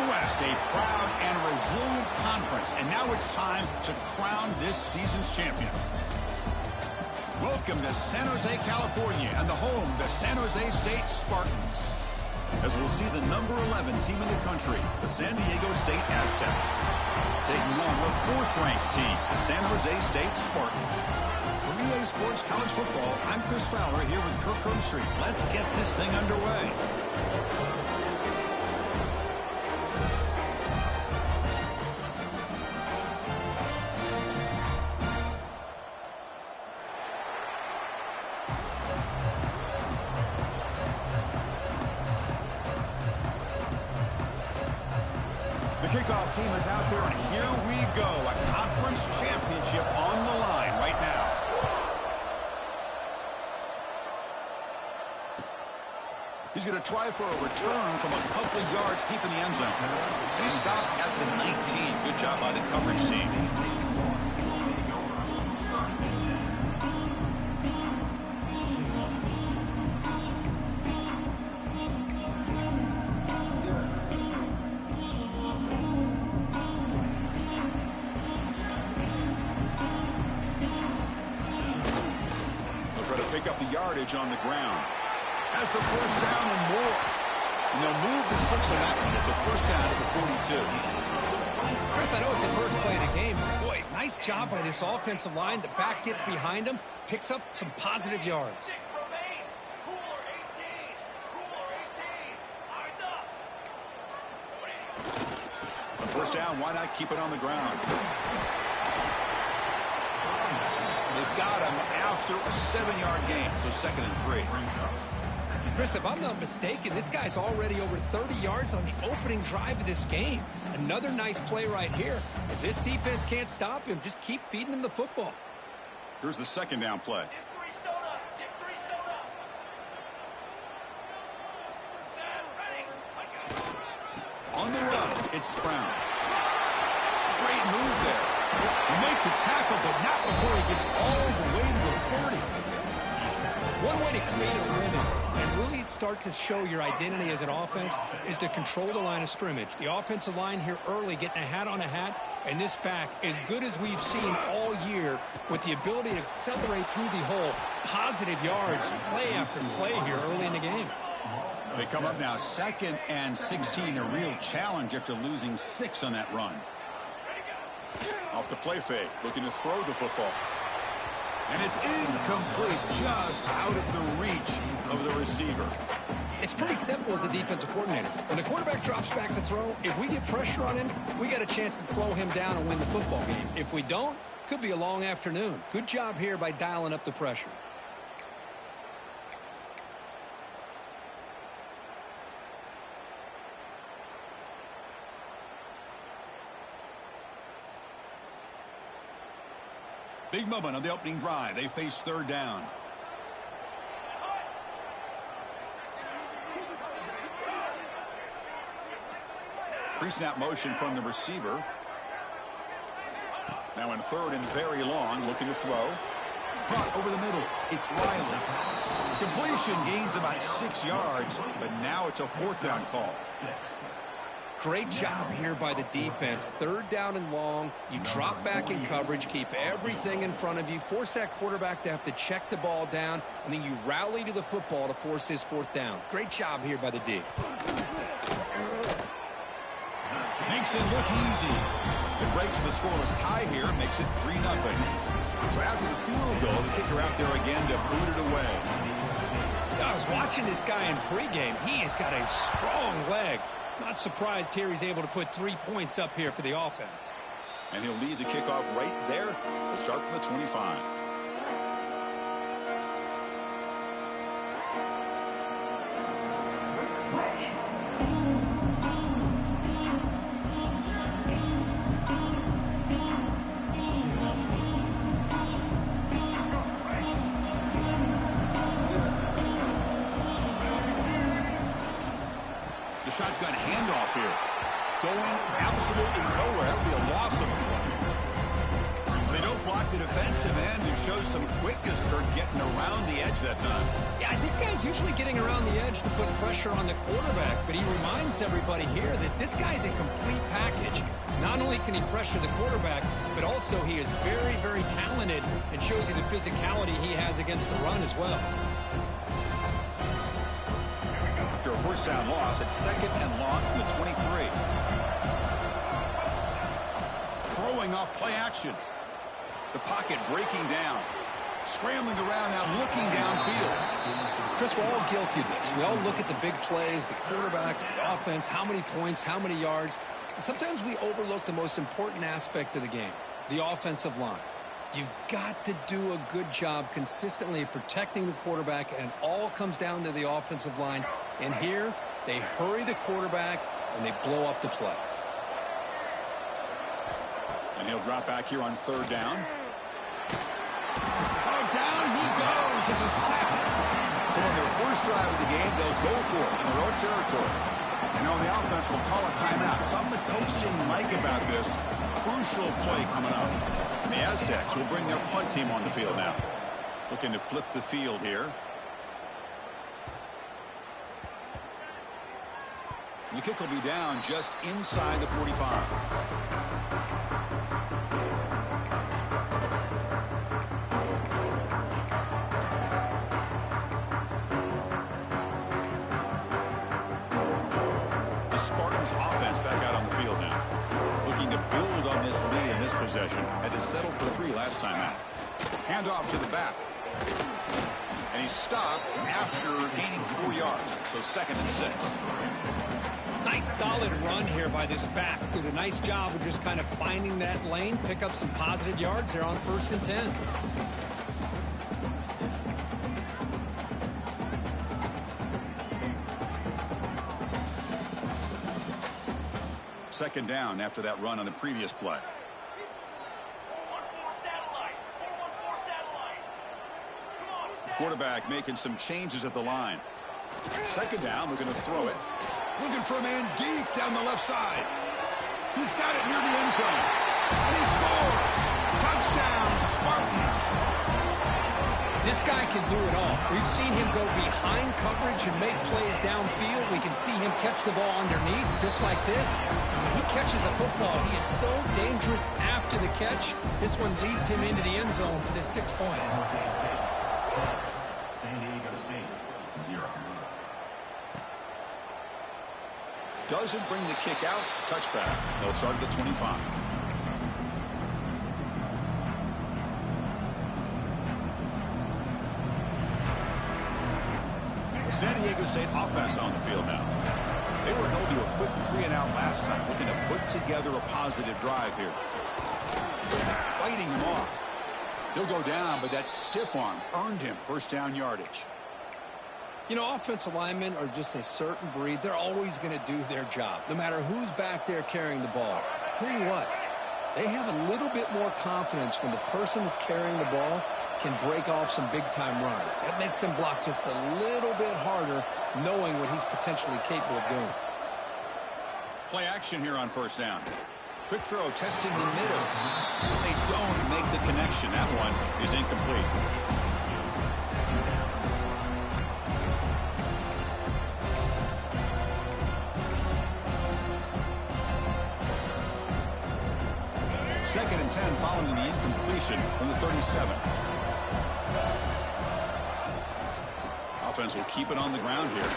West, a proud and resilient conference, and now it's time to crown this season's champion. Welcome to San Jose, California, and the home, the San Jose State Spartans. As we'll see the number 11 team in the country, the San Diego State Aztecs, taking on the 4th-ranked team, the San Jose State Spartans. For EA Sports College Football, I'm Chris Fowler here with Kirk Herbstreit. Let's get this thing underway. The kickoff team is out there, and here we go. A conference championship on the line right now. He's going to try for a return from a couple of yards deep in the end zone. And he stopped at the 19. Good job by the coverage team. Pick up the yardage on the ground. Has the first down and more. And they'll move the 6 on that one. It's a first down at the 42. Chris, I know it's the first play of the game. Boy, nice job by this offensive line. The back gets behind him, picks up some positive yards. On first down, why not keep it on the ground? They've got him after a 7-yard gain, so 2nd and 3. Chris, if I'm not mistaken, this guy's already over 30 yards on the opening drive of this game. Another nice play right here. If this defense can't stop him, just keep feeding him the football. Here's the 2nd down play. On the run, it's Brown. Great move there. You make the tackle, but not before he gets all the way to the 30. One way to create a rhythm and really start to show your identity as an offense is to control the line of scrimmage. The offensive line here early getting a hat on a hat, and this back, as good as we've seen all year, with the ability to accelerate through the hole. Positive yards, play after play here early in the game. They come up now 2nd and 16, a real challenge after losing 6 on that run. Off the play fake, looking to throw the football. And it's incomplete, just out of the reach of the receiver. It's pretty simple as a defensive coordinator. When the quarterback drops back to throw, if we get pressure on him, we got a chance to slow him down and win the football game. If we don't, could be a long afternoon. Good job here by dialing up the pressure. Big moment on the opening drive. They face 3rd down. Pre-snap motion from the receiver. Now in 3rd and very long, looking to throw. caught over the middle. It's Riley. Completion gains about 6 yards, but now it's a 4th down call. Great job here by the defense. 3rd down and long. You drop back in coverage, keep everything in front of you, force that quarterback to have to check the ball down, and then you rally to the football to force his 4th down. Great job here by the D. Makes it look easy. It breaks the scoreless tie here, makes it 3-0. So after the field goal, the kicker out there again to boot it away. I was watching this guy in pregame. He has got a strong leg. Not surprised here he's able to put 3 points up here for the offense. And he'll lead the kickoff right there. He'll start from the 25. The shotgun handoff here. Going absolutely nowhere. That would be a loss of play. They don't block the defensive end and show some quickness for getting around the edge that time. Yeah, this guy's usually getting around the edge to put pressure on the quarterback, but he reminds everybody here that this guy's a complete package. Not only can he pressure the quarterback, but also he is very, very talented and shows you the physicality he has against the run as well. After a 1st down loss, it's 2nd and long from the 23. Throwing off play action. The pocket breaking down. Scrambling around now, looking downfield. Chris, we're all guilty of this. We all look at the big plays, the quarterbacks, the offense, how many points, how many yards. And sometimes we overlook the most important aspect of the game, the offensive line. You've got to do a good job consistently protecting the quarterback, and it all comes down to the offensive line. And here, they hurry the quarterback, and they blow up the play. And he'll drop back here on 3rd down. Oh, down he goes. It's a sack. So on their first drive of the game, they'll go for it in their own territory. And on the offense, will call a timeout. Something the coach didn't like about this. Crucial play coming up. And the Aztecs will bring their punt team on the field now. Looking to flip the field here. The kick will be down just inside the 45. The Spartans offense back out on the field now. Looking to build on this lead in this possession. Had to settle for 3 last time out. Handoff to the back. And he stopped after gaining 4 yards. So 2nd and 6. Nice solid run here by this back. Did a nice job of just kind of finding that lane, pick up some positive yards there on 1st and 10. Second down after that run on the previous play. Quarterback making some changes at the line. 2nd down, looking to throw it. Looking for a man deep down the left side. He's got it near the end zone. And he scores. Touchdown, Spartans. This guy can do it all. We've seen him go behind coverage and make plays downfield. We can see him catch the ball underneath just like this. And when he catches a football, he is so dangerous after the catch. This one leads him into the end zone for the 6 points. Doesn't bring the kick out. Touchback. They'll start at the 25. The San Diego State offense on the field now. They were held to a quick 3-and-out last time, looking to put together a positive drive here. Fighting him off. He'll go down, but that stiff arm earned him 1st down yardage. You know, offensive linemen are just a certain breed. They're always going to do their job, no matter who's back there carrying the ball. I tell you what, they have a little bit more confidence when the person that's carrying the ball can break off some big-time runs. That makes them block just a little bit harder, knowing what he's potentially capable of doing. Play action here on 1st down. Quick throw testing the middle. But they don't make the connection. That one is incomplete. Second and 10 following the incompletion from the 37. Offense will keep it on the ground here.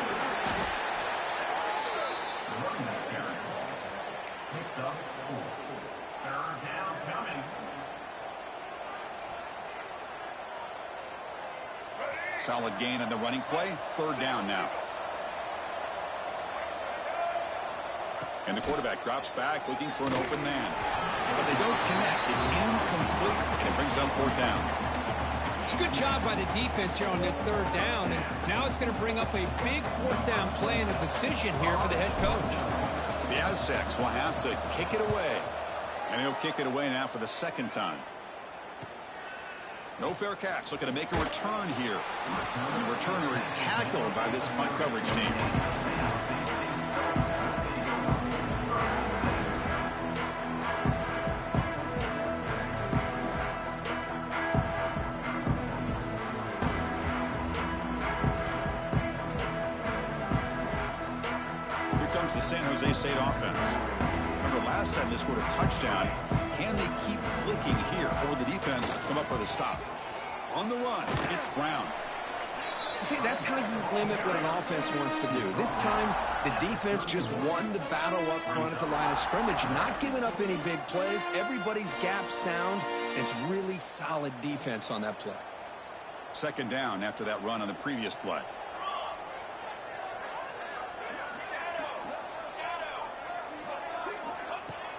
Solid gain on the running play. Third down now. And the quarterback drops back looking for an open man. But they don't connect. It's incomplete, and it brings up fourth down. It's a good job by the defense here on this third down, and now it's going to bring up a big fourth down play and a decision here for the head coach. The Aztecs will have to kick it away, and he'll kick it away now for the second time. No fair catch. Looking to make a return here. And the returner is tackled by this punt coverage team. The San Jose State offense. Remember last time they scored a touchdown. Can they keep clicking here, or will the defense come up with a stop? On the run, it's Brown. See, that's how you limit what an offense wants to do. This time, the defense just won the battle up front at the line of scrimmage, not giving up any big plays. Everybody's gap sound, and it's really solid defense on that play. Second down after that run on the previous play.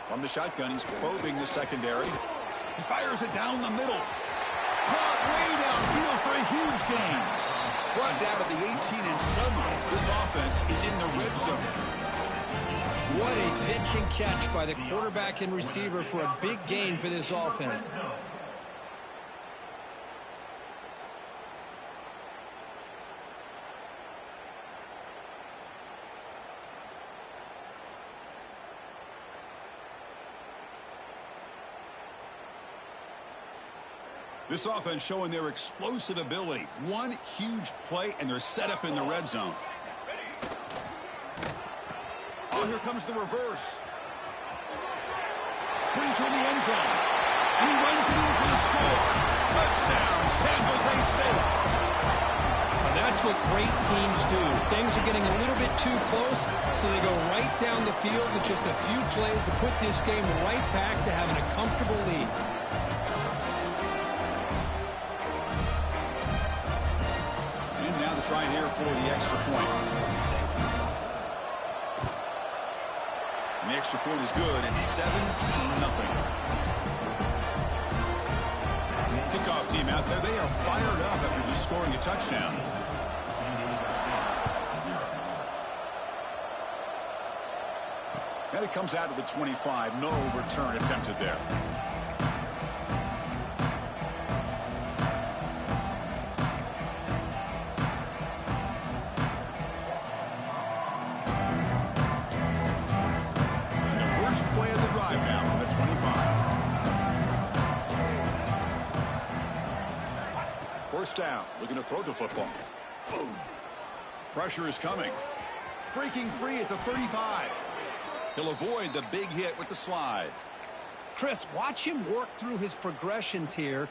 From the shotgun, he's probing the secondary. He fires it down the middle. Caught way downfield for a huge gain. Brought down at the 18, and suddenly this offense is in the red zone. What a pitch and catch by the quarterback and receiver for a big gain for this offense. This offense showing their explosive ability. One huge play, and they're set up in the red zone. Oh, here comes the reverse. Brings her in the end zone. And he runs it in for the score. Touchdown, San Jose State. Now that's what great teams do. Things are getting a little bit too close, so they go right down the field with just a few plays to put this game right back to having a comfortable lead. Try here for the extra point. And the extra point is good. It's 17-0. Kickoff team out there. They are fired up after just scoring a touchdown. And it comes out of the 25. No return attempted there. First down, looking to throw the football. Boom. Pressure is coming. Breaking free at the 35. He'll avoid the big hit with the slide. Chris, watch him work through his progressions here.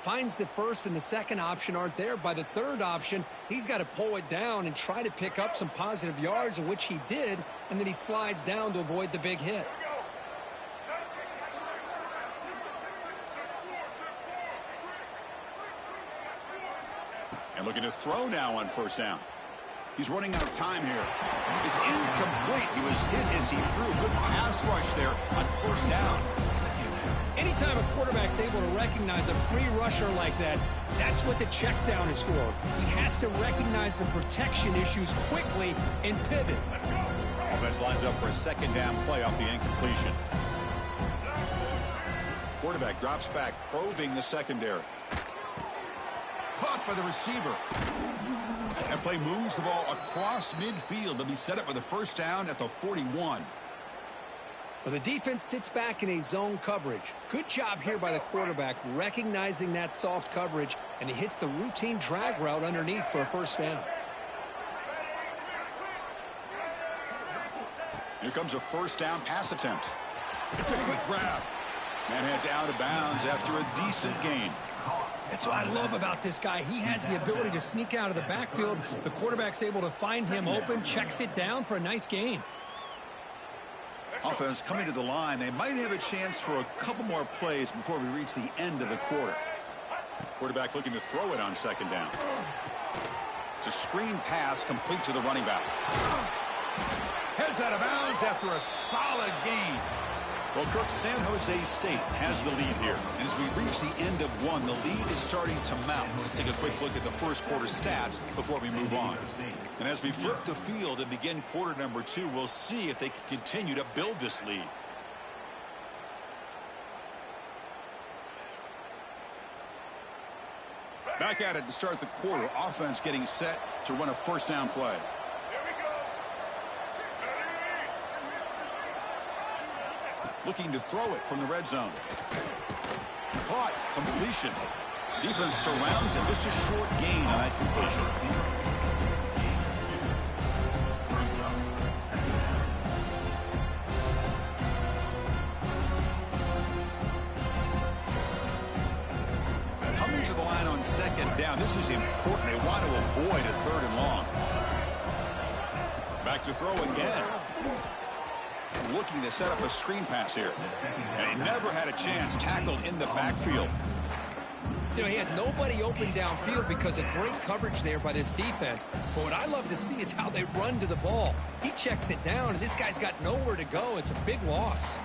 Finds the first and the second option aren't there. By the third option, he's got to pull it down and try to pick up some positive yards, of which he did, and then he slides down to avoid the big hit. And looking to throw now on first down. He's running out of time here. It's incomplete. He was hit as he threw. Good pass rush there on first down. Anytime a quarterback's able to recognize a free rusher like that, that's what the check down is for. He has to recognize the protection issues quickly and pivot. Offense lines up for a second down play off the incompletion. Quarterback drops back, probing the secondary. Caught by the receiver. That play moves the ball across midfield. They'll be set up with a first down at the 41. Well, the defense sits back in a zone coverage. Good job here by the quarterback, recognizing that soft coverage, and he hits the routine drag route underneath for a first down. Here comes a first down pass attempt. It's a quick grab. Man heads out of bounds after a decent gain. That's what I love about this guy. He has the ability to sneak out of the backfield. The quarterback's able to find him open, checks it down for a nice gain. Offense coming to the line. They might have a chance for a couple more plays before we reach the end of the quarter. Quarterback looking to throw it on second down. It's a screen pass complete to the running back. Heads out of bounds after a solid gain. Well, Kirk, San Jose State has the lead here. And as we reach the end of one, the lead is starting to mount. Let's take a quick look at the first quarter stats before we move on. And as we flip the field and begin quarter number 2, we'll see if they can continue to build this lead. Back at it to start the quarter. Offense getting set to run a first down play. Looking to throw it from the red zone. Caught. Completion. Defense surrounds him. Just a short gain on that completion. Coming to the line on second down. This is important. They want to avoid a third and long. Back to throw again. Looking to set up a screen pass here. And he never had a chance. Tackled in the backfield. You know, he had nobody open downfield because of great coverage there by this defense. But what I love to see is how they run to the ball. He checks it down, and this guy's got nowhere to go. It's a big loss.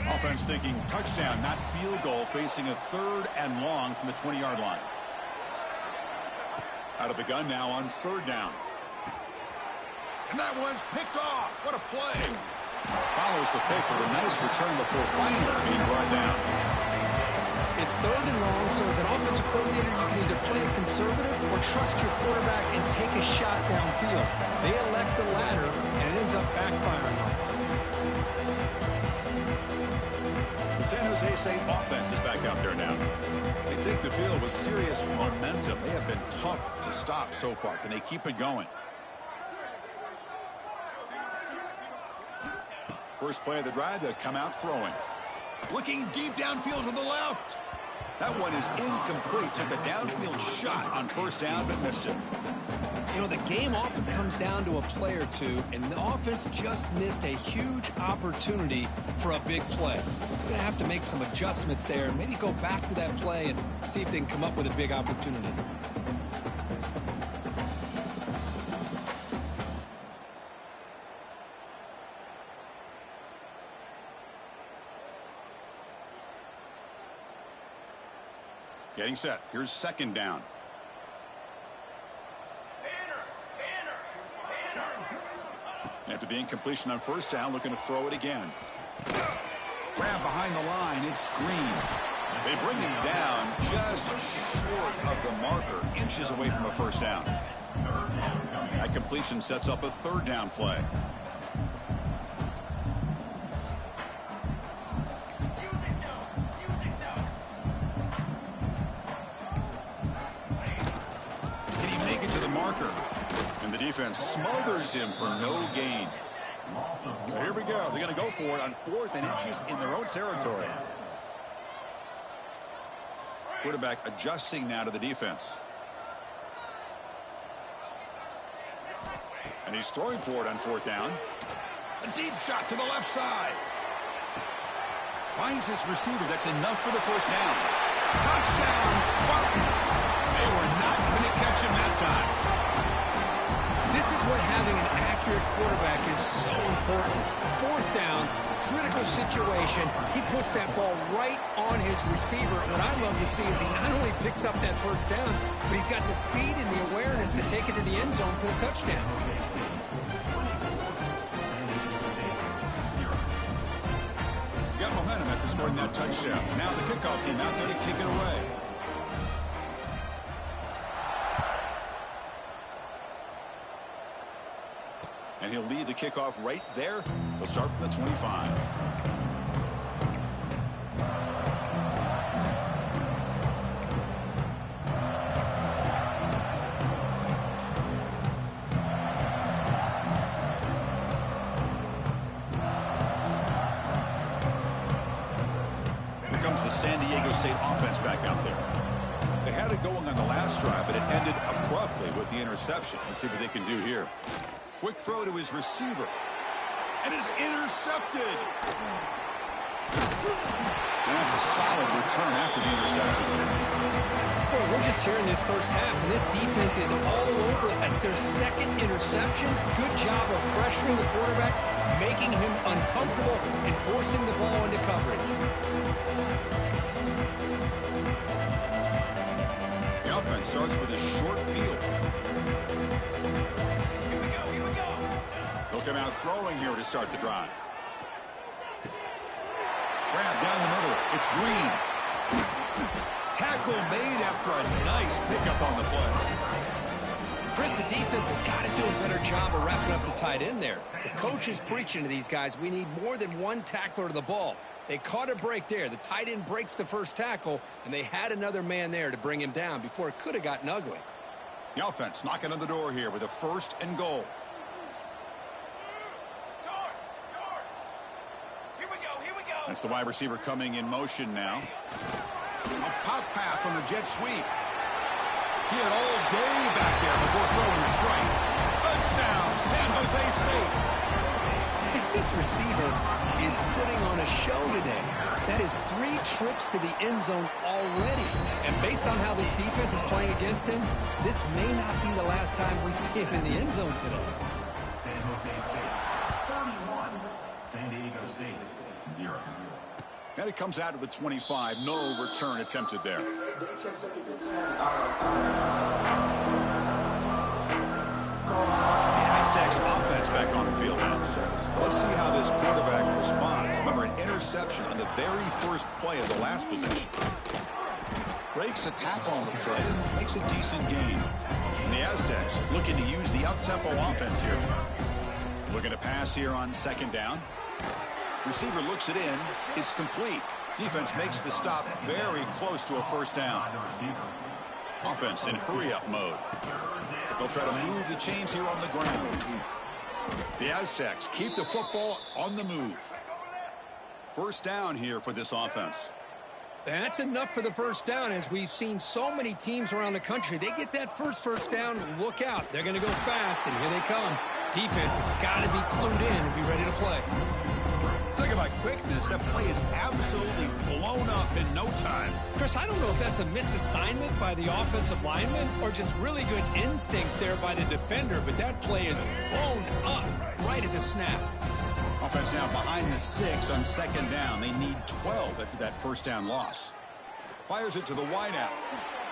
Offense thinking touchdown, not field goal, facing a third and long from the 20-yard line. Out of the gun now on third down. And that one's picked off. What a play. Follows the pick with a nice return before finally being brought down. It's third and long, so as an offensive coordinator, you can either play it conservative or trust your quarterback and take a shot downfield. They elect the latter, and it ends up backfiring on them. The San Jose State offense is back out there now. They take the field with serious momentum. They have been tough to stop so far. Can they keep it going? First play of the drive, they'll come out throwing. Looking deep downfield to the left. That one is incomplete. Took a downfield shot on first down, but missed it. You know, the game often comes down to a play or two, and the offense just missed a huge opportunity for a big play. They're going to have to make some adjustments there, maybe go back to that play and see if they can come up with a big opportunity. Getting set. Here's second down. After the incompletion on first down, looking to throw it again. Grab behind the line. It's screened. They bring him down just short of the marker, inches away from a first down. That completion sets up a third down play. And the defense smothers him for no gain. So here we go. They're going to go for it on 4th and inches in their own territory. Quarterback adjusting now to the defense. And he's throwing for it on 4th down. A deep shot to the left side. Finds his receiver. That's enough for the first down. Touchdown, Spartans. They were not going to catch him that time. This is what having an accurate quarterback is so important. 4th down, critical situation. He puts that ball right on his receiver. What I love to see is he not only picks up that first down, but he's got the speed and the awareness to take it to the end zone for the touchdown. Got momentum after scoring that touchdown. Now the kickoff team out there to kick it away. And he'll lead the kickoff right there. They'll start from the 25. Here comes the San Diego State offense back out there. They had it going on the last drive, but it ended abruptly with the interception. Let's see what they can do here. Quick throw to his receiver. And is intercepted. And that's a solid return after the interception. Well, we're just here in this first half, and this defense is all over it. That's their second interception. Good job of pressuring the quarterback, making him uncomfortable, and forcing the ball into coverage. The offense starts with a short field. They'll come out throwing here to start the drive. Grab down the middle. It's Green. Tackle made after a nice pickup on the play. Chris, the defense has got to do a better job of wrapping up the tight end there. The coach is preaching to these guys, we need more than one tackler to the ball. They caught a break there. The tight end breaks the first tackle, and they had another man there to bring him down before it could have gotten ugly. The offense knocking on the door here with a 1st and goal. That's the wide receiver coming in motion now. A pop pass on the jet sweep. He had all day back there before throwing the strike. Touchdown, San Jose State. This receiver is putting on a show today. That is 3 trips to the end zone already. And based on how this defense is playing against him, this may not be the last time we see him in the end zone today. San Jose State 31, San Diego State 0. And it comes out of the 25. No return attempted there. The Aztecs offense back on the field now. Let's see how this quarterback responds. Remember, an interception on the very first play of the last possession. Breaks a tackle on the play, makes a decent gain. And the Aztecs looking to use the up-tempo offense here. Looking to pass here on 2nd down. Receiver looks it in. It's complete. Defense makes the stop very close to a 1st down. Offense in hurry-up mode. They'll try to move the chains here on the ground. The Aztecs keep the football on the move. 1st down here for this offense. That's enough for the 1st down. As we've seen so many teams around the country, they get that first down, look out. They're going to go fast, and here they come. Defense has got to be clued in and be ready to play. Talk about quickness. That play is absolutely blown up in no time. Chris, I don't know if that's a misassignment by the offensive lineman or just really good instincts there by the defender, but that play is blown up right at the snap. Offense now behind the 6 on 2nd down. They need 12 after that 1st down loss. Fires it to the wideout.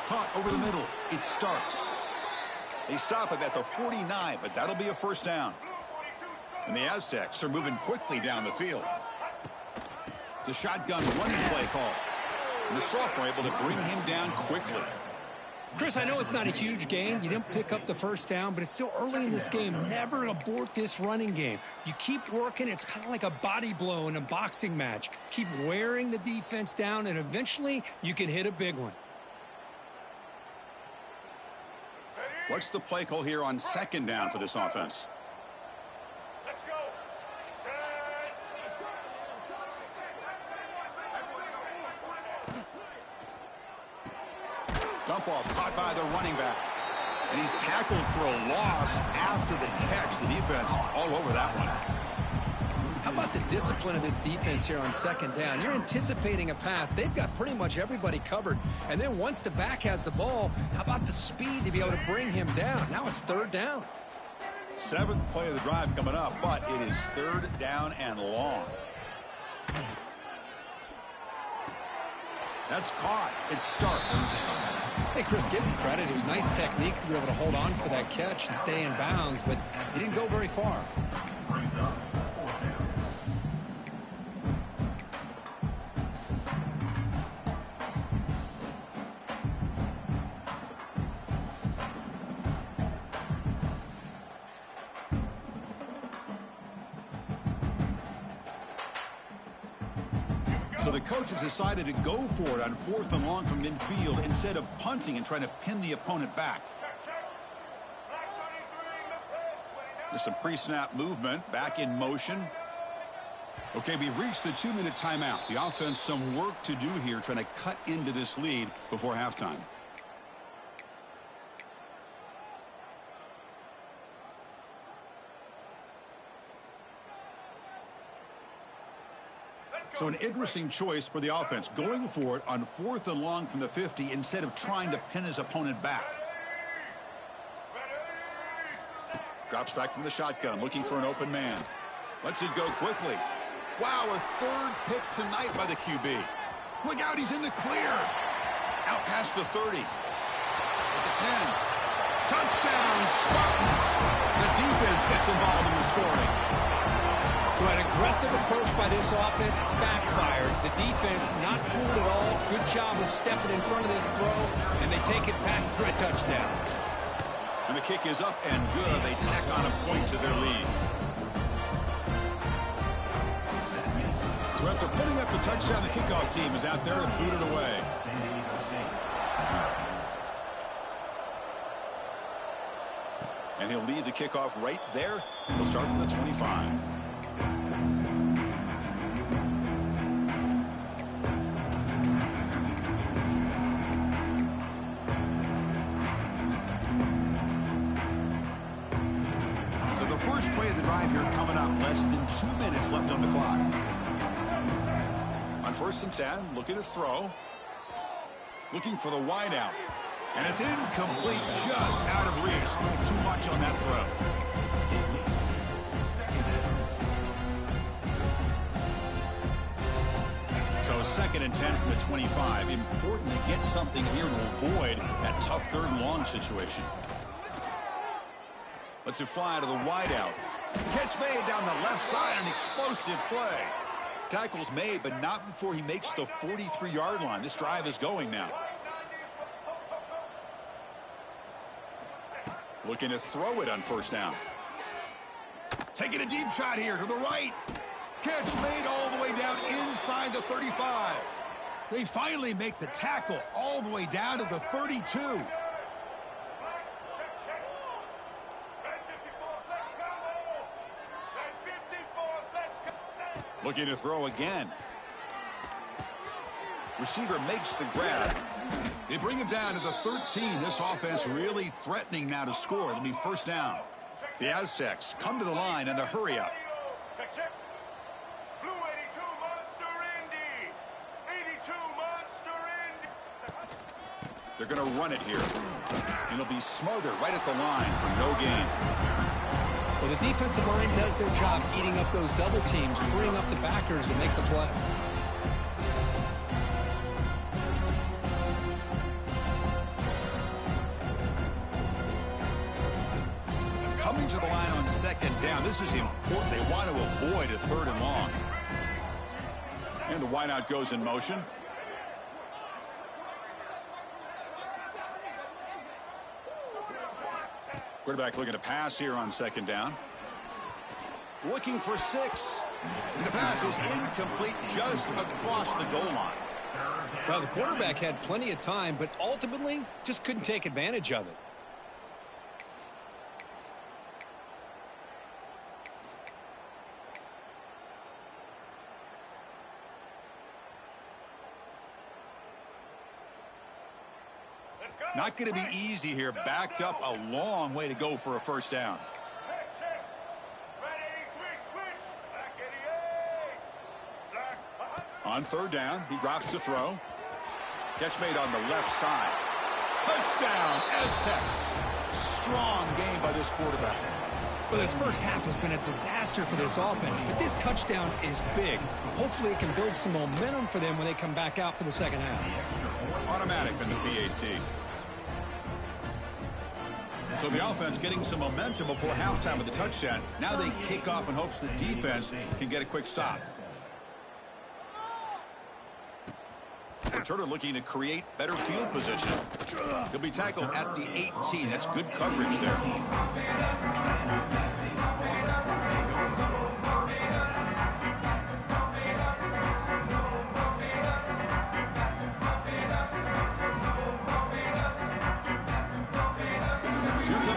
Caught over the middle. It starts. They stop him at the 49, but that'll be a 1st down. And the Aztecs are moving quickly down the field. The shotgun running play call. And the sophomore able to bring him down quickly. Chris, I know it's not a huge gain. You didn't pick up the 1st down, but it's still early in this game. Never abort this running game. You keep working. It's kind of like a body blow in a boxing match. Keep wearing the defense down, and eventually you can hit a big one. What's the play call here on 2nd down for this offense? Dump off caught by the running back. And he's tackled for a loss after the catch. The defense all over that one. How about the discipline of this defense here on 2nd down? You're anticipating a pass. They've got pretty much everybody covered. And then once the back has the ball, how about the speed to be able to bring him down? Now it's 3rd down. 7th play of the drive coming up, but it is 3rd down and long. That's caught. It starts. Hey, Chris, give him credit. It was nice technique to be able to hold on for that catch and stay in bounds, but he didn't go very far. So the coach has decided to go for it on 4th and long from midfield instead of punting and trying to pin the opponent back. There's some pre-snap movement, back in motion. Okay, we've reached the 2-minute timeout. The offense some work to do here, trying to cut into this lead before halftime. So an interesting choice for the offense, going for it on 4th and long from the 50 instead of trying to pin his opponent back. Drops back from the shotgun, looking for an open man. Lets it go quickly. Wow, a 3rd pick tonight by the QB. Look out, he's in the clear. Out past the 30. At the 10. Touchdown, Spartans. The defense gets involved in the scoring. Well, an aggressive approach by this offense backfires. The defense not fooled at all. Good job of stepping in front of this throw, and they take it back for a touchdown. And the kick is up and good. They tack on a point to their lead. So after putting up the touchdown, the kickoff team is out there to boot it away. And he'll lead the kickoff right there. He'll start from the 25. So the first play of the drive here coming up. Less than 2 minutes left on the clock. On 1st and 10, looking to throw. Looking for the wide out. And it's incomplete, just out of reach. Too much on that throw. So 2nd and 10 from the 25. Important to get something here to avoid that tough 3rd and long situation. Lets it fly to the wide out. Catch made down the left side, an explosive play. Tackle's made, but not before he makes the 43-yard line. This drive is going now. Looking to throw it on 1st down. Taking a deep shot here to the right. Catch made all the way down inside the 35. They finally make the tackle all the way down to the 32. Looking to throw again. Receiver makes the grab. They bring him down to the 13. This offense really threatening now to score. It'll be 1st down. The Aztecs come to the line and the hurry up. They're going to run it here. And it'll be smothered right at the line for no gain. Well, the defensive line does their job eating up those double teams, freeing up the backers to make the play. Coming to the line on 2nd down. This is important. They want to avoid a 3rd and long. And the wideout goes in motion. Quarterback looking to pass here on 2nd down. Looking for 6. And the pass is incomplete just across the goal line. Well, the quarterback had plenty of time, but ultimately just couldn't take advantage of it. Not going to be easy here. Backed up a long way to go for a 1st down. On 3rd down, he drops to throw. Catch made on the left side. Touchdown, Aztecs. Strong game by this quarterback. Well, this first half has been a disaster for this offense, but this touchdown is big. Hopefully it can build some momentum for them when they come back out for the 2nd half. Automatic in the PAT. So the offense getting some momentum before halftime with the touchdown. Now they kick off in hopes the defense can get a quick stop. Turner looking to create better field position. He'll be tackled at the 18. That's good coverage there.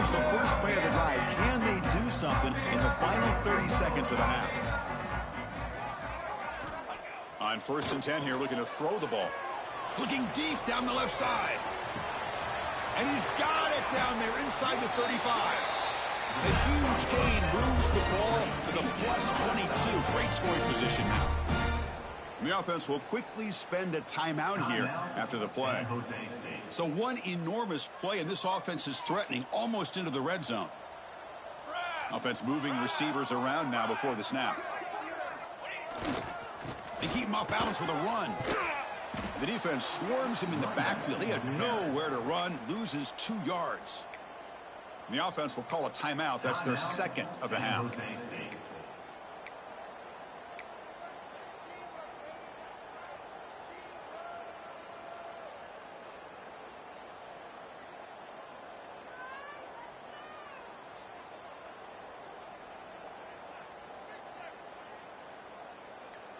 here's the first play of the drive. Can they do something in the final 30 seconds of the half? On 1st and 10 here, looking to throw the ball. Looking deep down the left side. And he's got it down there inside the 35. A huge gain moves the ball to the plus 22. Great scoring position now. The offense will quickly spend a timeout here after the play. So one enormous play, and this offense is threatening almost into the red zone. Offense moving receivers around now before the snap. They keep him off balance with a run. The defense swarms him in the backfield. He had nowhere to run, loses 2 yards. And the offense will call a timeout. That's their second of the half.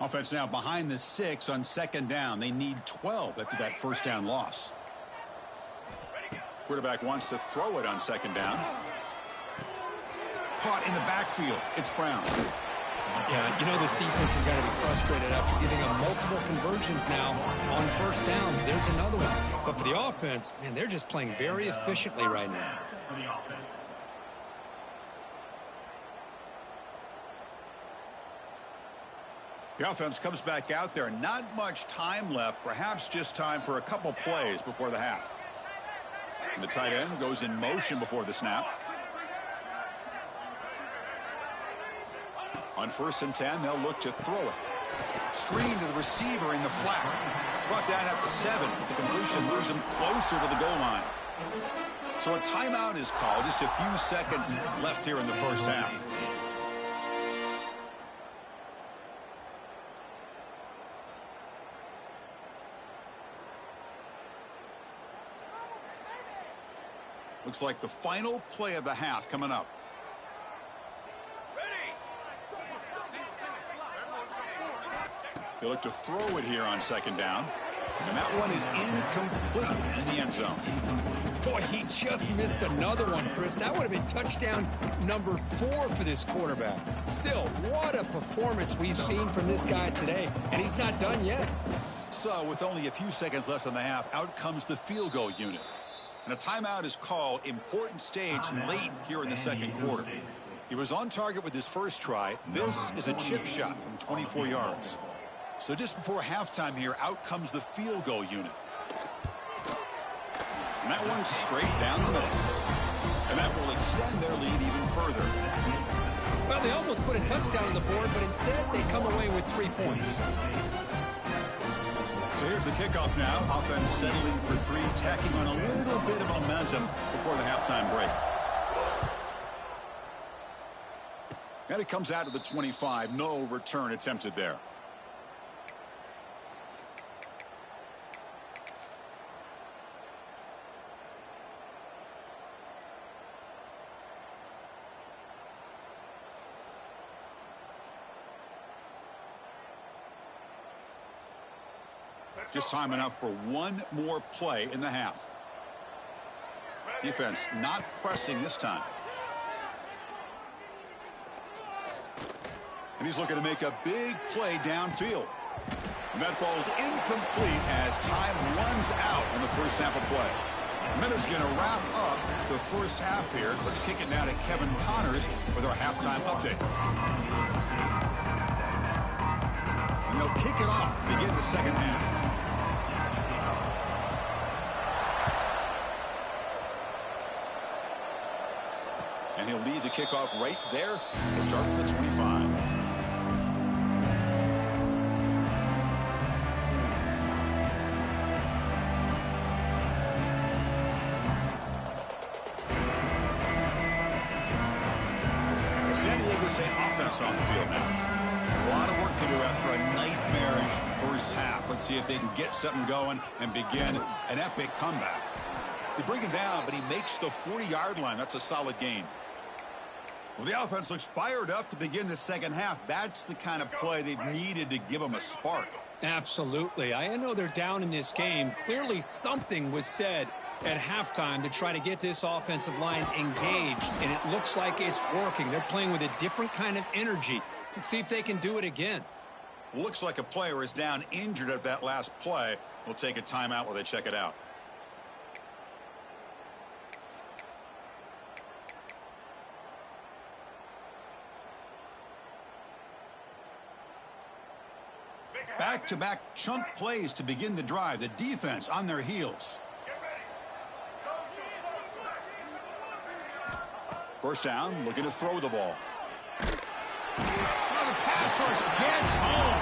Offense now behind the 6 on 2nd down. They need 12 after that 1st down loss. Quarterback wants to throw it on 2nd down. Caught in the backfield. It's Brown. Yeah, you know this defense has got to be frustrated after giving them multiple conversions now on 1st downs. There's another one. But for the offense, man, they're just playing very efficiently right now. The offense comes back out there. Not much time left. Perhaps just time for a couple plays before the half. And the tight end goes in motion before the snap. On 1st and 10, they'll look to throw it. Screen to the receiver in the flat. Brought down at the 7. The completion moves him closer to the goal line. So a timeout is called. Just a few seconds left here in the 1st half. Looks like the final play of the half coming up. They look to throw it here on 2nd down. And that one is incomplete in the end zone. Boy, he just missed another one, Chris. That would have been touchdown number 4 for this quarterback. Still, what a performance we've seen from this guy today. And he's not done yet. So with only a few seconds left in the half, out comes the field goal unit. And a timeout is called. Important stage late here in the 2nd quarter. He was on target with his first try. This is a chip shot from 24 yards. So just before halftime here, out comes the field goal unit. And that one's straight down the middle. And that will extend their lead even further. Well, they almost put a touchdown on the board, but instead they come away with 3 points. So here's the kickoff now. Offense settling for 3, tacking on a little bit of momentum before the halftime break. And it comes out to the 25. No return attempted there. Just time enough for one more play in the half. Defense not pressing this time. And he's looking to make a big play downfield. And that falls incomplete as time runs out in the first half of play. The Miners going to wrap up the first half here. Let's kick it now to Kevin Connors with our halftime update. And they'll kick it off to begin the second half. And he'll lead the kickoff right there. We'll start with the 25. San Diego State offense on the field now. A lot of work to do after a nightmarish first half. Let's see if they can get something going and begin an epic comeback. They bring him down, but he makes the 40-yard line. That's a solid gain. Well, the offense looks fired up to begin the second half. That's the kind of play they've needed to give them a spark. Absolutely. I know they're down in this game. Clearly something was said at halftime to try to get this offensive line engaged, and it looks like it's working. They're playing with a different kind of energy. Let's see if they can do it again. Looks like a player is down injured at that last play. We'll take a timeout while they check it out. Back-to-back chunk plays to begin the drive. The defense on their heels. First down, looking to throw the ball. The pass rush gets home.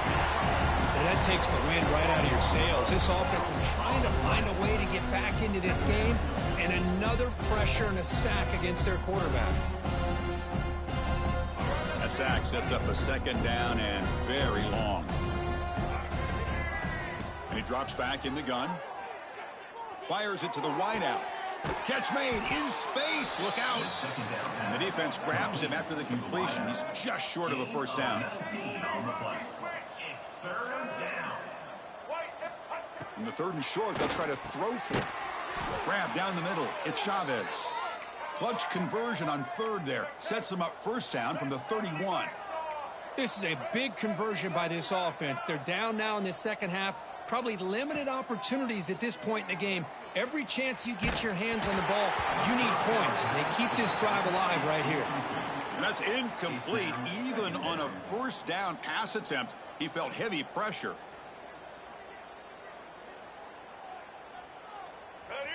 Well, that takes the wind right out of your sails. This offense is trying to find a way to get back into this game, and another pressure and a sack against their quarterback. That sack sets up a second down and very long. And he drops back in the gun. Fires it to the wideout. Catch made in space. Look out. And the defense grabs him after the completion. He's just short of a first down. In the third and short, they'll try to throw for it. Grab down the middle. It's Chavez. Clutch conversion on third there. Sets them up first down from the 31. This is a big conversion by this offense. They're down now in the second half. Probably limited opportunities at this point in the game. Every chance you get your hands on the ball, you need points. They keep this drive alive right here. And that's incomplete. Even on a first down pass attempt, he felt heavy pressure.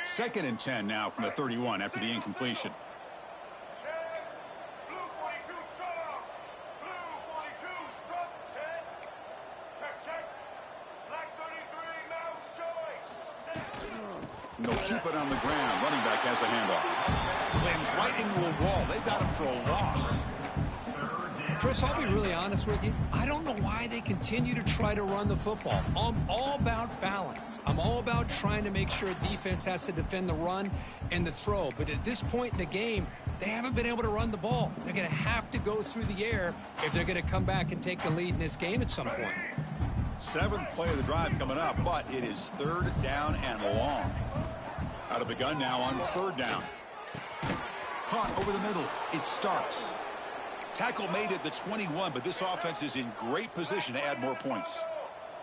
Second and 10 now from the 31 after the incompletion. And they'll keep it on the ground. Running back has the handoff. Slams right into a wall. They've got him for a loss. Chris, I'll be really honest with you. I don't know why they continue to try to run the football. I'm all about balance. I'm all about trying to make sure defense has to defend the run and the throw. But at this point in the game, they haven't been able to run the ball. They're going to have to go through the air if they're going to come back and take the lead in this game at some point. Seventh play of the drive coming up, but it is third down and long. Out of the gun now on third down. Caught over the middle. It's Starks. Tackle made at the 21, but this offense is in great position to add more points.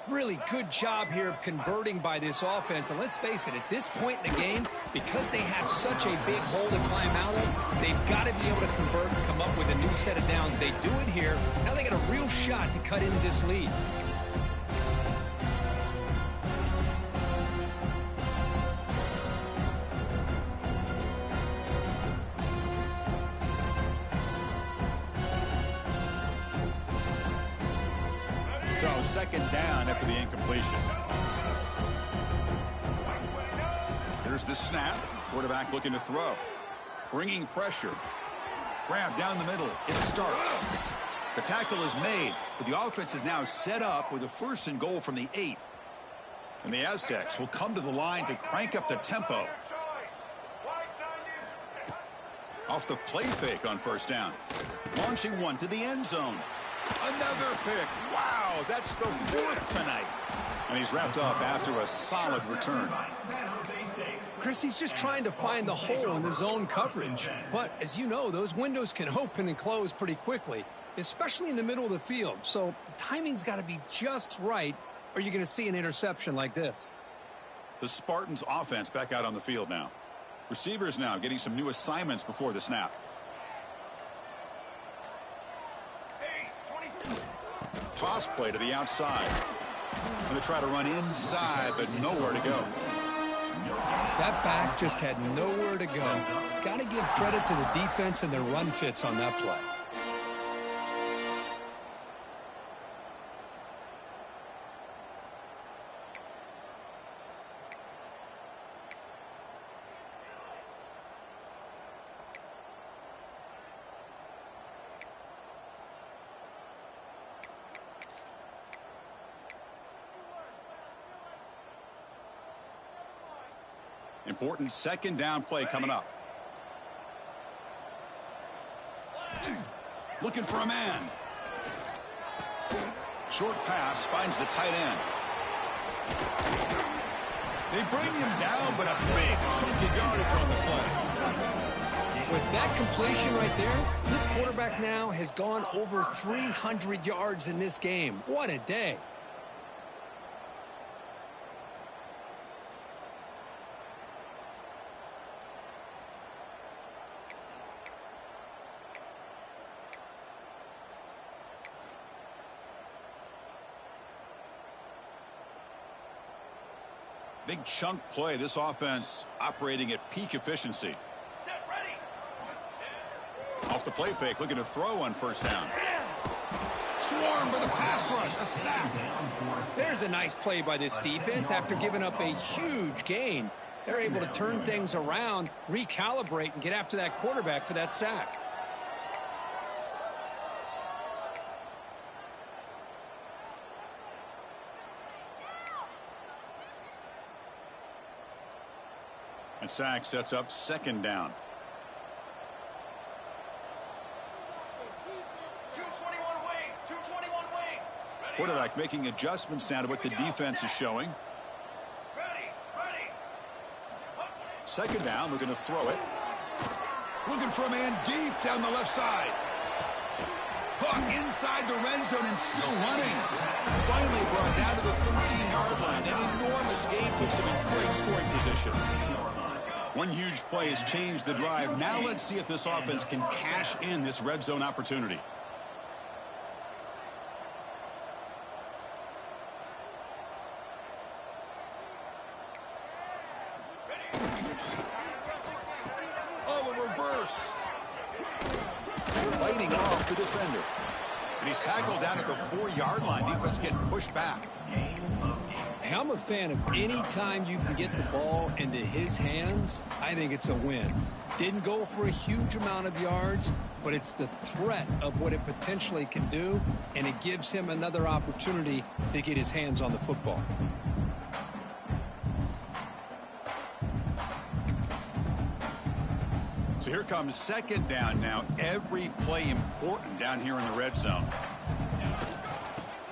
Really good job here of converting by this offense. And let's face it, at this point in the game, because they have such a big hole to climb out of, they've got to be able to convert and come up with a new set of downs. They do it here. Now they got a real shot to cut into this lead. So second down after the incompletion. Here's the snap. Quarterback looking to throw. Bringing pressure. Grab down the middle. It starts. The tackle is made, but the offense is now set up with a first and goal from the 8. And the Aztecs will come to the line to crank up the tempo. Off the play fake on first down. Launching one to the end zone. Another pick. Wow, that's the 4th tonight. And he's wrapped up after a solid return. Chris, he's just trying to find the hole in the zone coverage. But as you know, those windows can open and close pretty quickly, especially in the middle of the field. So the timing's got to be just right, or you're going to see an interception like this. The Spartans offense back out on the field now. Receivers now getting some new assignments before the snap. Toss play to the outside. Going to try to run inside, but nowhere to go. That back just had nowhere to go. Got to give credit to the defense and their run fits on that play. Important second down play coming up. Looking for a man. Short pass finds the tight end. They bring him down, but a big chunk of yardage on the play. With that completion right there, this quarterback now has gone over 300 yards in this game. What a day. Big chunk play. This offense operating at peak efficiency. Off the play fake, looking to throw on first down. Swarmed by the pass rush, a sack. There's a nice play by this defense after giving up a huge gain. They're able to turn things around, recalibrate, and get after that quarterback for that sack. And sack sets up second down. Quarterback making adjustments now to what the defense is showing. Second down, looking to throw it. Looking for a man deep down the left side. Caught inside the red zone and still running. Finally brought down to the 13-yard line. An enormous gain puts him in great scoring position. One huge play has changed the drive. Now let's see if this offense can cash in this red zone opportunity. Oh, a reverse. Fighting off the defender. And he's tackled down at the 4-yard line. Defense getting pushed back. Hey, I'm a fan of any time you can get the ball into his hands. I think it's a win. Didn't go for a huge amount of yards, but it's the threat of what it potentially can do, and it gives him another opportunity to get his hands on the football. So here comes second down now. Every play important down here in the red zone.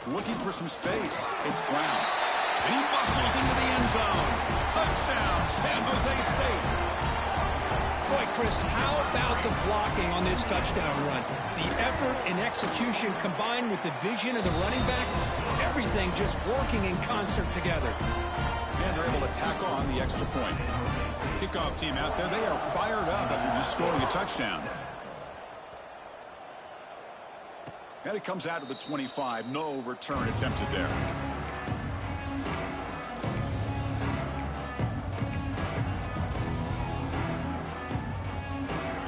Looking for some space. It's Brown. And he muscles into the end zone. Touchdown, San Jose State. Boy, Chris, how about the blocking on this touchdown run? The effort and execution combined with the vision of the running back, everything just working in concert together. And they're able to tack on the extra point. Kickoff team out there, they are fired up after just scoring a touchdown. And it comes out to the 25. No return attempted there.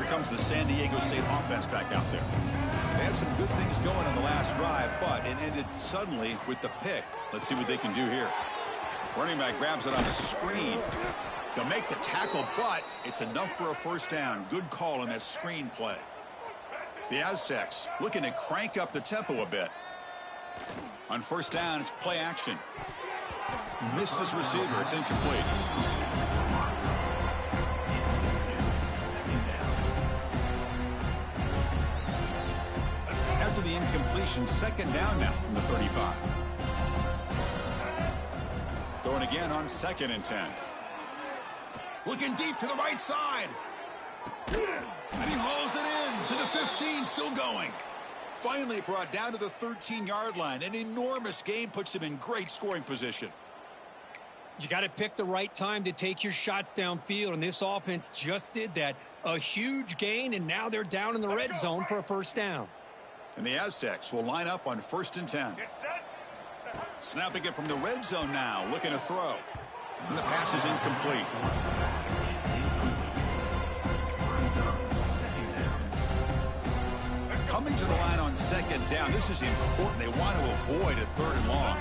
Comes the San Diego State offense back out there. They had some good things going on the last drive, but it ended suddenly with the pick. Let's see what they can do here. Running back grabs it on the screen. They'll make the tackle, but it's enough for a first down. Good call on that screen play. The Aztecs looking to crank up the tempo a bit. On first down, it's play action. Missed his receiver. It's incomplete. After the incompletion, second down now from the 35. Going again on 2nd and 10. Looking deep to the right side. And he hauls it in to the 15, still going. Finally brought down to the 13-yard line. An enormous gain puts him in great scoring position. You got to pick the right time to take your shots downfield, and this offense just did that. A huge gain, and now they're down in the red zone for a first down. And the Aztecs will line up on 1st and 10. Snapping it from the red zone now, looking to throw. And the pass is incomplete. Coming to the line on 2nd down. This is important. They want to avoid a 3rd and long.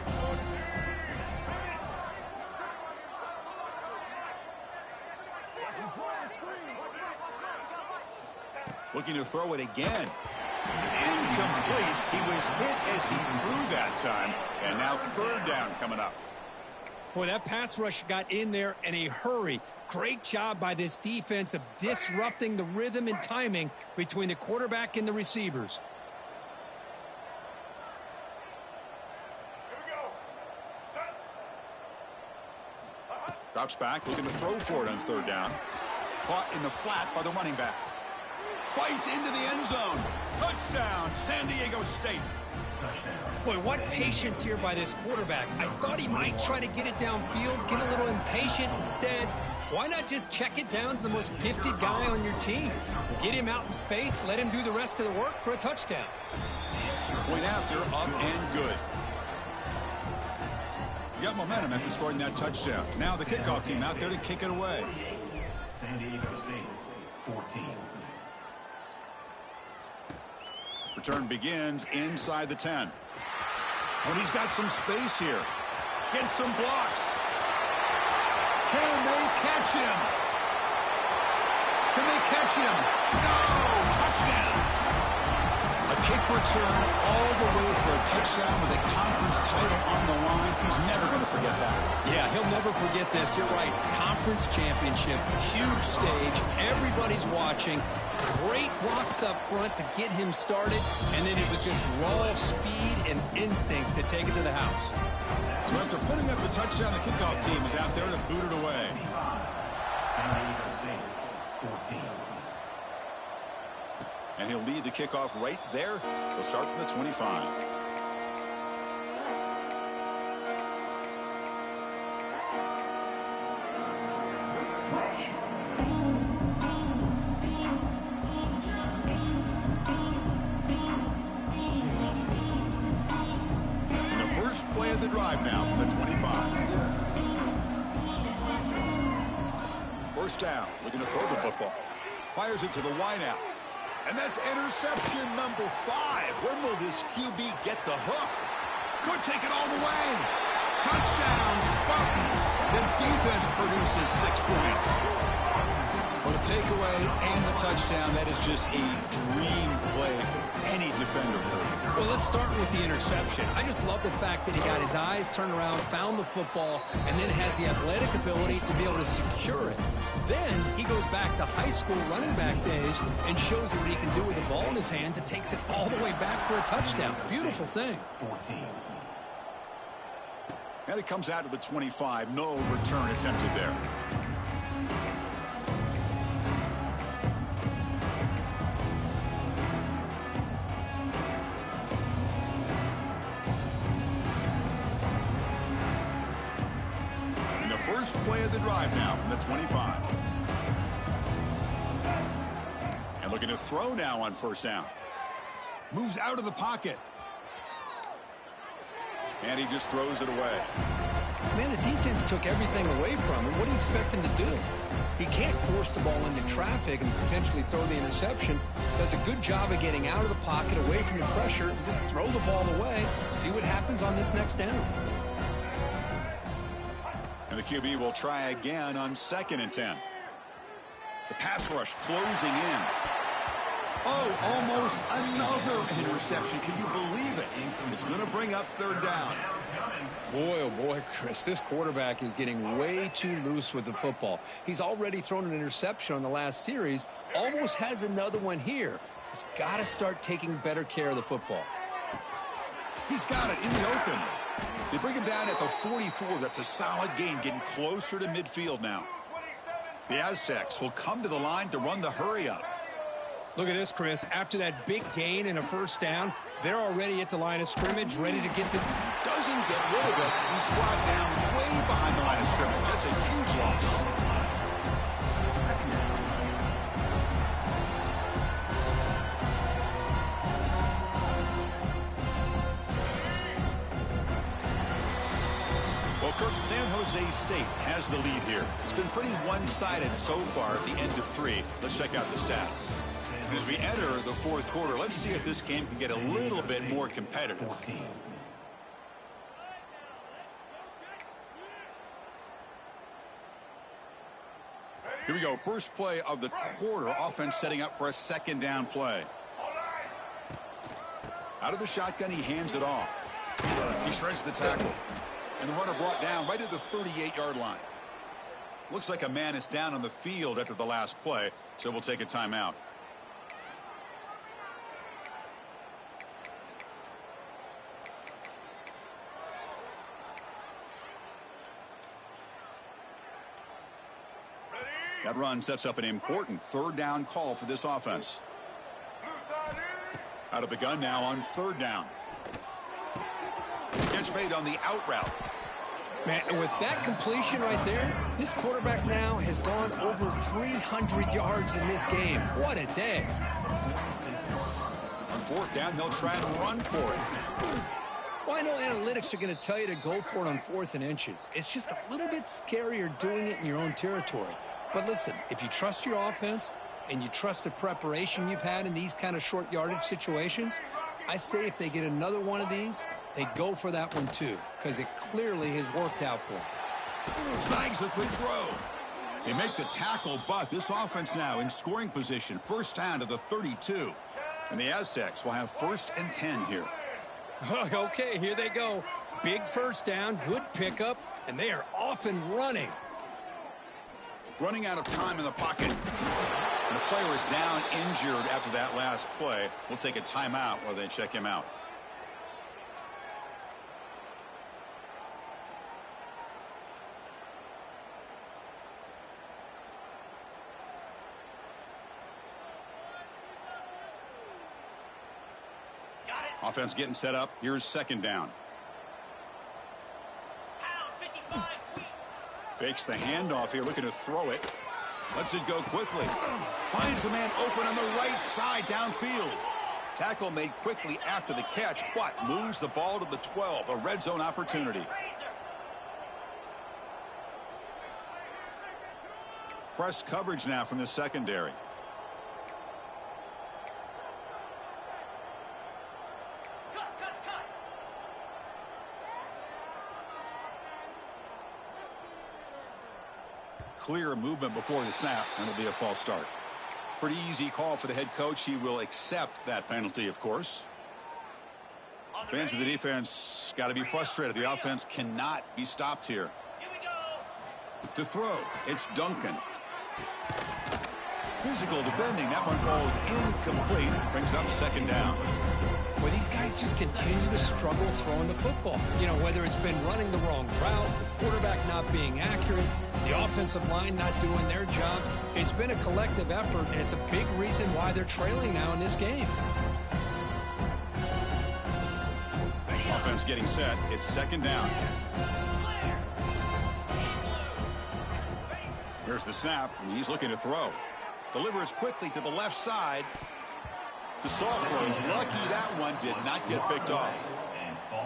Looking to throw it again. It's incomplete. He was hit as he threw that time. And now 3rd down coming up. Boy, that pass rush got in there in a hurry. Great job by this defense of disrupting the rhythm and timing between the quarterback and the receivers. Drops back, looking to throw for it on third down. Caught in the flat by the running back. Fights into the end zone. Touchdown, San Diego State. Boy, what patience here by this quarterback. I thought he might try to get it downfield, get a little impatient. Instead, why not just check it down to the most gifted guy on your team? Get him out in space, let him do the rest of the work for a touchdown. Point after, up and good. You got momentum after scoring that touchdown. Now the kickoff team out there to kick it away. San Diego State, 14. Return begins inside the 10. When he's got some space here. Gets some blocks. Can they catch him? Can they catch him? No! Touchdown! A kick return all the way for a touchdown with a conference title on the line. He's never going to forget that. Yeah, he'll never forget this. You're right. Conference championship, huge stage. Everybody's watching. Great blocks up front to get him started. And then it was just raw speed and instincts to take it to the house. So after putting up the touchdown, the kickoff team is out there to boot it away. San Diego State, 14. And he'll lead the kickoff right there. He'll start from the 25. And the first play of the drive now from the 25. First down, looking to throw the football. Fires it to the wideout. And that's interception number 5. When will this QB get the hook? Could take it all the way. Touchdown, Spartans. The defense produces 6 points. Well, the takeaway and the touchdown, that is just a dream play for any defender. Well, let's start with the interception. I just love the fact that he got his eyes turned around, found the football, and then has the athletic ability to be able to secure it. Then he goes back to high school running back days and shows what he can do with the ball in his hands and takes it all the way back for a touchdown. Beautiful thing. 14. And it comes out to the 25. No return attempted there. And the first play of the drive now from the 25. And looking to throw now on first down. Moves out of the pocket. And he just throws it away. Man, the defense took everything away from him. What do you expect him to do? He can't force the ball into traffic and potentially throw the interception. Does a good job of getting out of the pocket, away from the pressure, and just throw the ball away. See what happens on this next down. And the QB will try again on 2nd and 10. The pass rush closing in. Oh, almost another interception. Can you believe it? It's going to bring up 3rd down. Boy, oh boy, Chris, this quarterback is getting way too loose with the football. He's already thrown an interception on the last series, almost has another one here. He's got to start taking better care of the football. He's got it in the open. They bring him down at the 44. That's a solid gain, getting closer to midfield now. The Aztecs will come to the line to run the hurry up. Look at this, Chris. After that big gain and a first down, they're already at the line of scrimmage, ready to get the... Doesn't get rid of it. He's brought down way behind the line of scrimmage. That's a huge loss. Well, Kirk, San Jose State has the lead here. It's been pretty one-sided so far at the end of 3. Let's check out the stats. And as we enter the 4th quarter, let's see if this game can get a little bit more competitive. 14. Here we go. First play of the quarter. Offense setting up for a 2nd down play. Out of the shotgun, he hands it off. He shreds the tackle. And the runner brought down right at the 38-yard line. Looks like a man is down on the field after the last play, so we'll take a timeout. That run sets up an important third down call for this offense. Out of the gun now on third down. Catch made on the out route. Man, with that completion right there, this quarterback now has gone over 300 yards in this game. What a day. On fourth down, they'll try and run for it. Well, I know analytics are going to tell you to go for it on 4th and inches. It's just a little bit scarier doing it in your own territory. But listen, if you trust your offense and you trust the preparation you've had in these kind of short yardage situations, I say if they get another one of these, they go for that one too, because it clearly has worked out for them. Snags the quick throw. They make the tackle, but this offense now in scoring position. First down to the 32. And the Aztecs will have 1st and 10 here. Okay, here they go. Big first down, good pickup, and they are off and running. Running out of time in the pocket. And the player is down injured after that last play. We'll take a timeout while they check him out. Offense getting set up. Here's second down. Fakes the handoff here, looking to throw it. Lets it go quickly. Finds a man open on the right side downfield. Tackle made quickly after the catch, but moves the ball to the 12. A red zone opportunity. Press coverage now from the secondary. Clear movement before the snap, and it'll be a false start. Pretty easy call for the head coach. He will accept that penalty, of course. Fans of the defense got to be frustrated. The offense cannot be stopped here. To throw, it's Duncan. Physical defending. That one falls incomplete. Brings up second down. Well, these guys just continue to struggle throwing the football. You know, whether it's been running the wrong route, the quarterback not being accurate, the offensive line not doing their job. It's been a collective effort, and it's a big reason why they're trailing now in this game. Offense getting set. It's second down. Here's the snap, and he's looking to throw. Delivers quickly to the left side. The sophomore, lucky that one did not get picked off.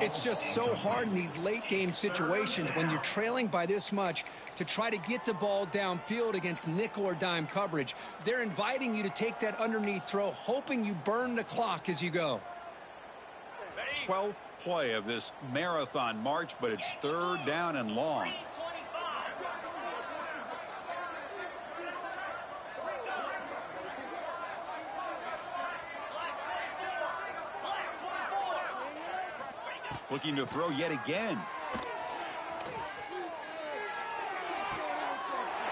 It's just so hard in these late game situations when you're trailing by this much to try to get the ball downfield against nickel or dime coverage. They're inviting you to take that underneath throw, hoping you burn the clock as you go. 12th play of this marathon march, but it's third down and long. Looking to throw yet again.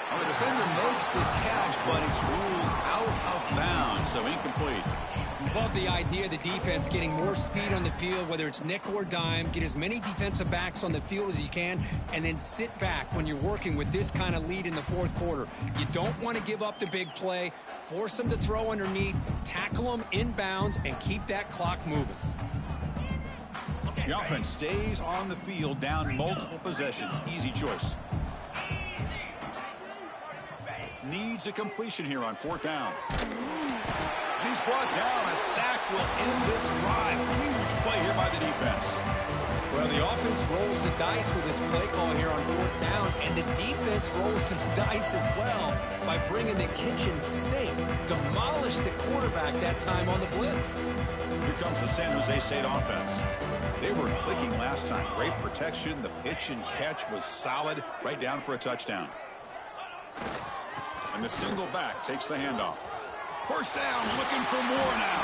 Well, the defender makes the catch, but it's ruled out of bounds, so incomplete. Love the idea of the defense getting more speed on the field, whether it's nickel or dime. Get as many defensive backs on the field as you can, and then sit back when you're working with this kind of lead in the fourth quarter. You don't want to give up the big play. Force them to throw underneath, tackle them in bounds, and keep that clock moving. The offense stays on the field, down multiple possessions. Easy choice. Needs a completion here on fourth down. He's brought down. A sack will end this drive. Huge play here by the defense. Well, the offense rolls the dice with its play call here on fourth down, and the defense rolls the dice as well by bringing the kitchen sink. Demolished the quarterback that time on the blitz. Here comes the San Jose State offense. They were clicking last time. Great protection. The pitch and catch was solid. Right down for a touchdown. And the single back takes the handoff. First down, looking for more now.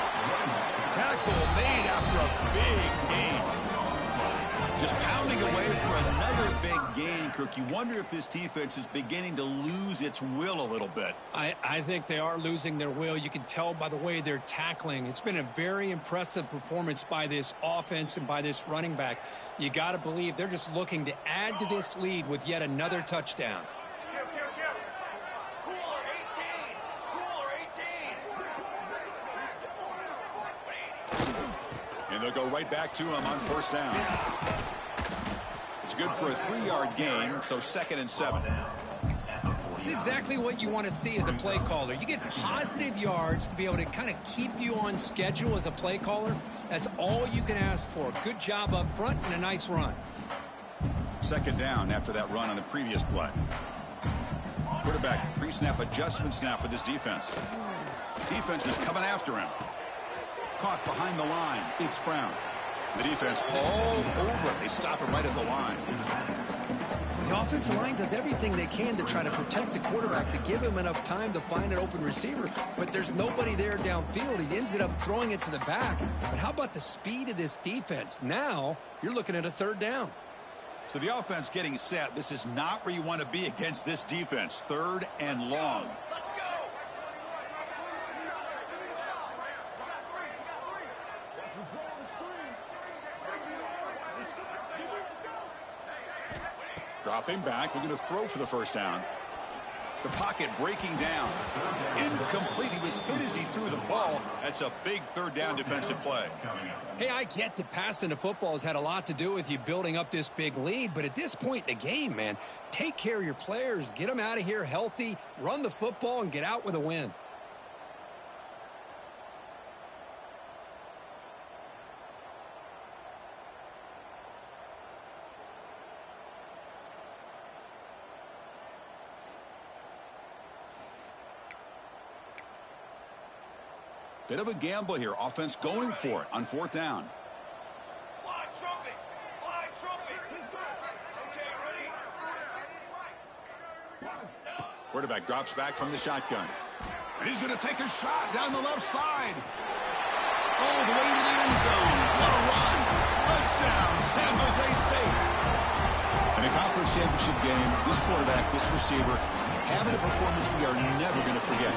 Tackle made after a big gain. Just pounding away for another big gain, Kirk. You wonder if this defense is beginning to lose its will a little bit. I think they are losing their will. You can tell by the way they're tackling. It's been a very impressive performance by this offense and by this running back. You got to believe they're just looking to add to this lead with yet another touchdown. they'll go right back to him on first down. It's good for a 3-yard gain, so 2nd and 7. This is exactly what you want to see as a play caller. You get positive yards to be able to kind of keep you on schedule as a play caller. That's all you can ask for. Good job up front and a nice run. 2nd down after that run on the previous play. Quarterback pre-snap adjustments now for this defense. Defense is coming after him. Caught behind the line. It's Brown. The defense all over it. They stop him right at the line. The offensive line does everything they can to try to protect the quarterback, to give him enough time to find an open receiver. But there's nobody there downfield. He ends up throwing it to the back. But how about the speed of this defense? Now you're looking at a 3rd down. So the offense getting set. This is not where you want to be against this defense. 3rd and long. Dropping back, looking to throw for the first down. The pocket breaking down. Incomplete. He was hit as he threw the ball. That's a big 3rd down defensive play. Hey, I get that passing the football has had a lot to do with you building up this big lead, but at this point in the game, man, take care of your players. Get them out of here healthy, run the football, and get out with a win. Bit of a gamble here. Offense going for it on 4th down. Quarterback drops back from the shotgun. And he's going to take a shot down the left side. All the way to the end zone. What a run. Touchdown, San Jose State. In a conference championship game, this quarterback, this receiver, having a performance we are never going to forget.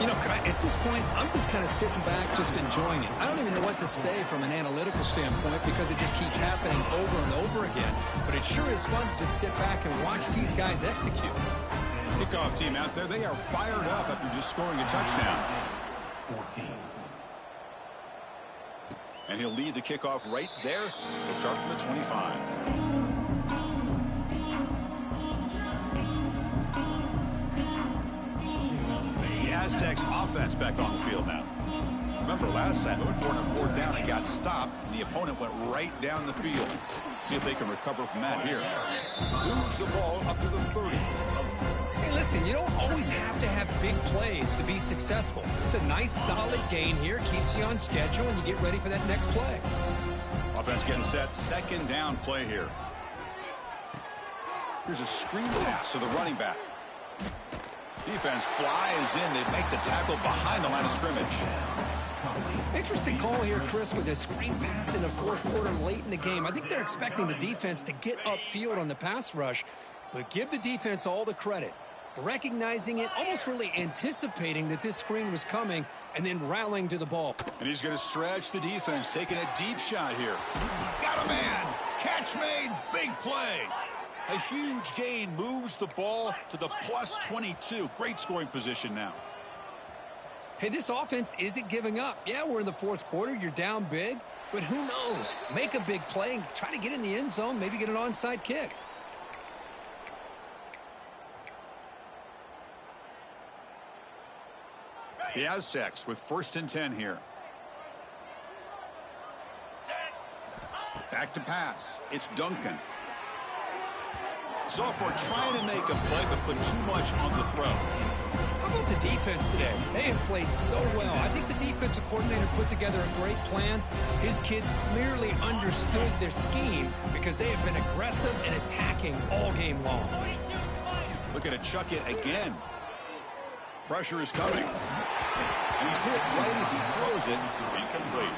You know, at this point, I'm just kind of sitting back, just enjoying it. I don't even know what to say from an analytical standpoint because it just keeps happening over and over again. But it sure is fun to just sit back and watch these guys execute. Kickoff team out there, they are fired up after just scoring a touchdown. 14. And he'll lead the kickoff right there. We'll start from the 25. Aztecs offense back on the field now. Remember last time they went for it on 4th down and got stopped, and the opponent went right down the field. See if they can recover from that here. Moves the ball up to the 30. Hey, listen, you don't always have to have big plays to be successful. It's a nice, solid gain here, keeps you on schedule, and you get ready for that next play. Offense getting set. 2nd down play here. Here's a screen pass to the running back. Defense flies in. They make the tackle behind the line of scrimmage. Interesting call here, Chris, with a screen pass in the 4th quarter late in the game. I think they're expecting the defense to get upfield on the pass rush, but give the defense all the credit. Recognizing it, almost really anticipating that this screen was coming, and then rallying to the ball. And he's going to stretch the defense, taking a deep shot here. Got a man. Catch made. Big play. A huge gain moves the ball to the plus 22. Great scoring position now. Hey, this offense isn't giving up. Yeah, we're in the 4th quarter. You're down big. But who knows? Make a big play and try to get in the end zone. Maybe get an onside kick. The Aztecs with 1st and 10 here. Back to pass. It's Duncan. Sophomore trying to make a play, but put too much on the throw. How about the defense today? They have played so well. I think the defensive coordinator put together a great plan. His kids clearly understood their scheme because they have been aggressive and attacking all game long. Looking to chuck it again. Pressure is coming. And he's hit right as he throws it. Incomplete.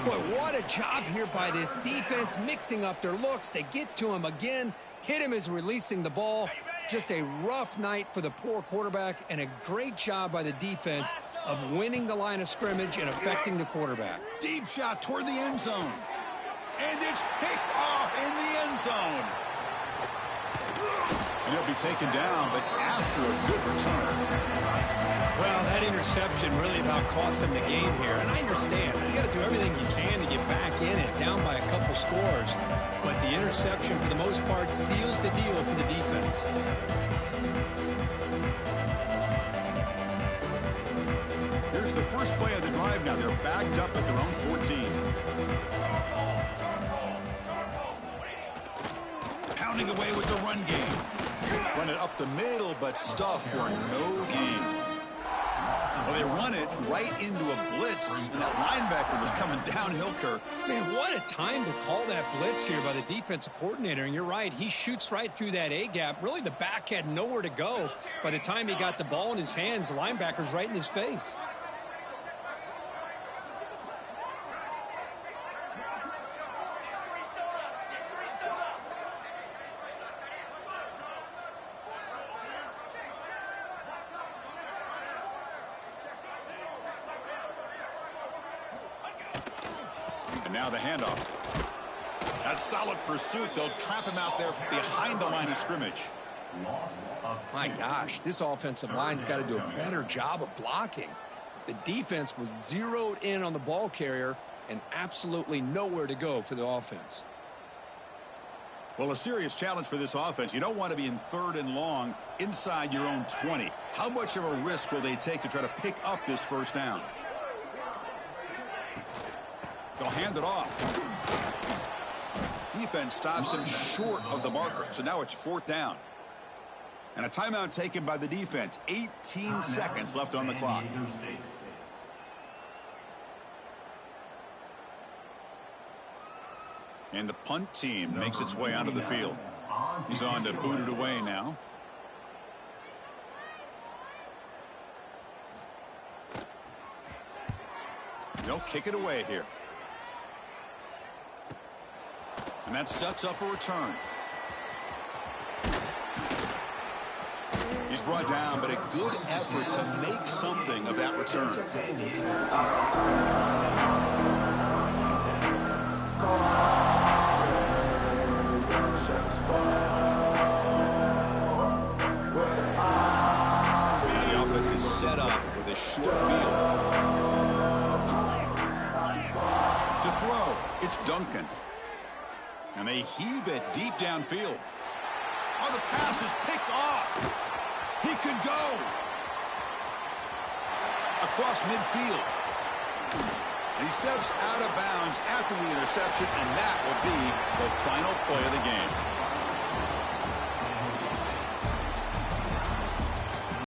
But what a job here by this defense, mixing up their looks. They get to him again, hit him as releasing the ball. Just a rough night for the poor quarterback, and a great job by the defense of winning the line of scrimmage and affecting the quarterback. Deep shot toward the end zone. And it's picked off in the end zone. And he'll be taken down, but after a good return. Well, that interception really about cost him the game here. And I understand. You got to do everything you can to get back in it, down by a couple scores. But the interception, for the most part, seals the deal for the defense. Here's the first play of the drive now. They're backed up at their own 14. Pounding away with the run game. Run it up the middle, but stuff for no gain. Well, they run it right into a blitz, and that linebacker was coming downhill, Kirk. Man, what a time to call that blitz here by the defensive coordinator. And you're right, he shoots right through that A-gap. Really, the back had nowhere to go. By the time he got the ball in his hands, the linebacker's right in his face. And now the handoff. That solid pursuit. They'll trap him out there behind the line of scrimmage. My gosh, this offensive line's got to do a better job of blocking. The defense was zeroed in on the ball carrier and absolutely nowhere to go for the offense. Well, a serious challenge for this offense. You don't want to be in 3rd and long inside your own 20. How much of a risk will they take to try to pick up this first down? They'll hand it off. Defense stops him short of the marker, so now it's 4th down. And a timeout taken by the defense. 18 seconds left on the clock. And the punt team makes its way onto the field. He's on to boot it away now. They'll kick it away here. And that sets up a return. He's brought down, but a good effort to make something of that return. And the offense is set up with a short field. To throw, it's Duncan. And they heave it deep downfield. Oh, the pass is picked off. He could go across midfield. And he steps out of bounds after the interception, and that will be the final play of the game.